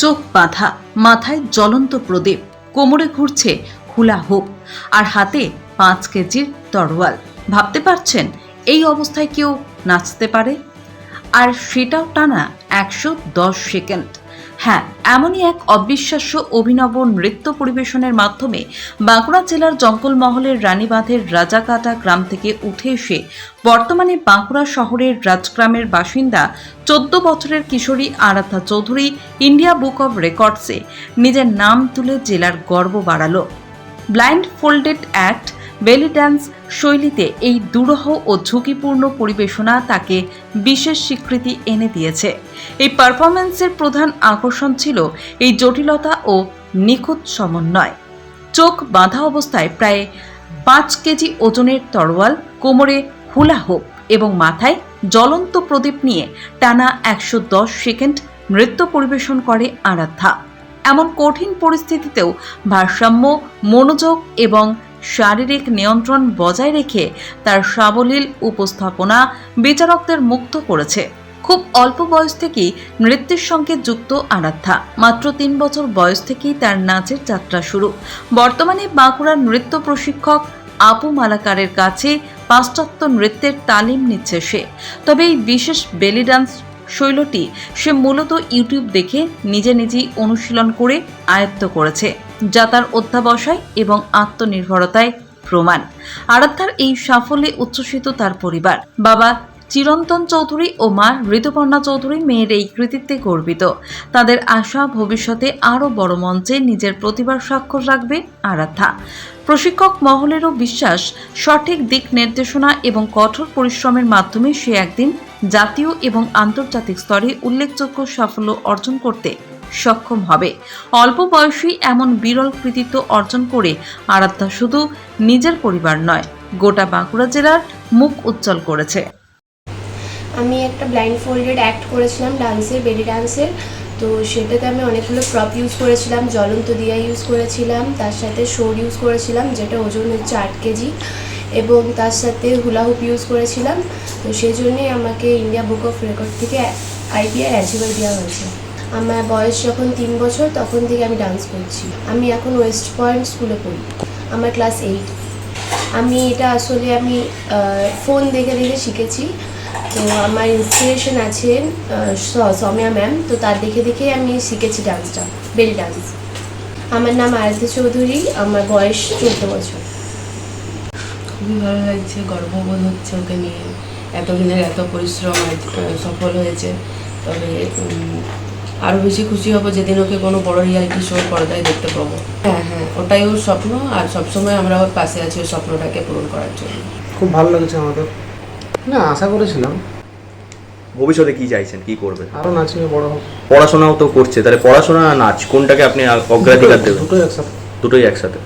চোখ বাঁধা, মাথায় জ্বলন্ত প্রদীপ, কোমরে ঘুরছে হুলা হুপ আর হাতে 5 কেজির তরোয়াল। ভাবতে পারছেন এই অবস্থায় কেউ নাচতে পারে? আর সেটাও টানা 110 সেকেন্ড। হ্যাঁ, এমনই এক অবিশ্বাস্য অভিনব নৃত্য পরিবেশনের মাধ্যমে বাঁকুড়া জেলার জঙ্গলমহলের রানীবাঁধের রাজাকাটা গ্রাম থেকে উঠে এসে বর্তমানে বাঁকুড়া শহরের রাজগ্রামের বাসিন্দা 14 বছরের কিশোরী আরাধ্যা চৌধুরী ইন্ডিয়া বুক অব রেকর্ডসে নিজের নাম তুলে জেলার গর্ব বাড়ালো। ব্লাইন্ড ফোল্ডেড অ্যাক্ট বেলি ড্যান্স শৈলীতে এই দুরূহ ও ঝুঁকিপূর্ণ পরিবেশনা তাকে বিশেষ স্বীকৃতি এনে দিয়েছে। এই পারফরম্যান্সের প্রধান আকর্ষণ ছিল এই জটিলতা ও নিখুঁত সমন্বয়। চোখ বাঁধা অবস্থায় প্রায় 5 কেজি ওজনের তরোয়াল, কোমরে হুলা হুপ এবং মাথায় জ্বলন্ত প্রদীপ নিয়ে টানা 110 সেকেন্ড নৃত্য পরিবেশন করে আরাধ্যা। এমন কঠিন পরিস্থিতিতেও ভারসাম্য, মনোযোগ এবং শারীরিক নিয়ন্ত্রণ বজায় রেখে তার সাবলীল উপস্থাপনা বিচারকদের মুগ্ধ করেছে। খুব অল্প বয়স থেকেই নৃত্যের সঙ্গে যুক্ত আরাধ্যা। মাত্র 3 বছর বয়স থেকেই তার নাচের যাত্রা শুরু। বর্তমানে বাঁকুড়ার নৃত্য প্রশিক্ষক আপু মালাকারের কাছে পাশ্চাত্য নৃত্যের তালিম নিচ্ছে সে। তবে এই বিশেষ বেলি ডান্স শৈলীটি সে মূলত ইউটিউব দেখে নিজেই অনুশীলন করে আয়ত্ত করেছে, যা তার অধ্যাবসায় এবং আত্মনির্ভরতায় প্রমাণ। আরাধ্যার এই সাফল্যে উচ্ছ্বসিত তার পরিবার। বাবা চিরন্তন চৌধুরী ও মা ঋতুপর্ণা চৌধুরী মেয়ের এই কৃতিত্বে গর্বিত। তাদের আশা ভবিষ্যতে আরও বড় মঞ্চে নিজের প্রতিভার স্বাক্ষর রাখবে আরাধ্যা। প্রশিক্ষক মহলেরও বিশ্বাস, সঠিক দিক নির্দেশনা এবং কঠোর পরিশ্রমের মাধ্যমে সে একদিন জাতীয় এবং আন্তর্জাতিক স্তরে উল্লেখযোগ্য সাফল্য অর্জন করতে সক্ষম হবে। অল্প বয়সী এমন বিরল কৃতিত্ব অর্জন করে আরাধ্যা শুধু নিজের পরিবার নয়, গোটা বাঁকুড়া জেলার মুখ উজ্জ্বল করেছে। আমি একটা ব্লাইন্ড ফোল্ডেড অ্যাক্ট করেছিলাম ডান্সের, বেলি ডান্সের। তো সেটাতে আমি অনেকগুলো প্রপ ইউজ করেছিলাম, জ্বলন্ত দিয়া ইউজ করেছিলাম, তার সাথে শোর ইউজ করেছিলাম যেটা ওজন হচ্ছে 8 কেজি, এবং তার সাথে হুলা হুপ ইউজ করেছিলাম। তো সেই জন্যেই আমাকে ইন্ডিয়া বুক অফ রেকর্ড থেকে IBR অ্যাচিভার দেওয়া হয়েছে। আমার বয়স যখন 3 বছর তখন থেকে আমি ডান্স করছি। আমি এখন ওয়েস্ট পয়েন্ট স্কুলে পড়ি, আমার ক্লাস 8। আমি এটা আসলে ফোন দেখে শিখেছি। তো আমার ইন্সপিরেশন আছেন সৌম্যা ম্যাম, তো তার দেখে আমি শিখেছি ডান্সটা, বেলি ডান্স। আমার নাম আরাধ্যা চৌধুরী, আমার বয়স 14 বছর। খুবই ভালো লাগছে, গর্ববোধ হচ্ছে ওকে নিয়ে। এতদিনের এত পরিশ্রম সফল হয়েছে। তবে আরও বেশি খুশি হব যেদিন ওকে কোনো বড় রিয়ালিটি শোর পর্দায় দেখতে পাবো। হ্যাঁ, ওটাই ওর স্বপ্ন, আর সবসময় আমরা ওর পাশে আছি ওর স্বপ্নটাকে পূরণ করার জন্য। খুব ভালো লাগছে আমাদের। না, আশা করেছিলাম। ভবিষ্যতে কি চাইছেন, কি করবেন? আরও নাচ নিয়ে বড় হোক। পড়াশোনাও তো করছে, তাহলে পড়াশোনা আর নাচ কোনটাকে আপনি অগ্রাধিকার দেবেন? দুটোই একসাথে। দুটোই একসাথে।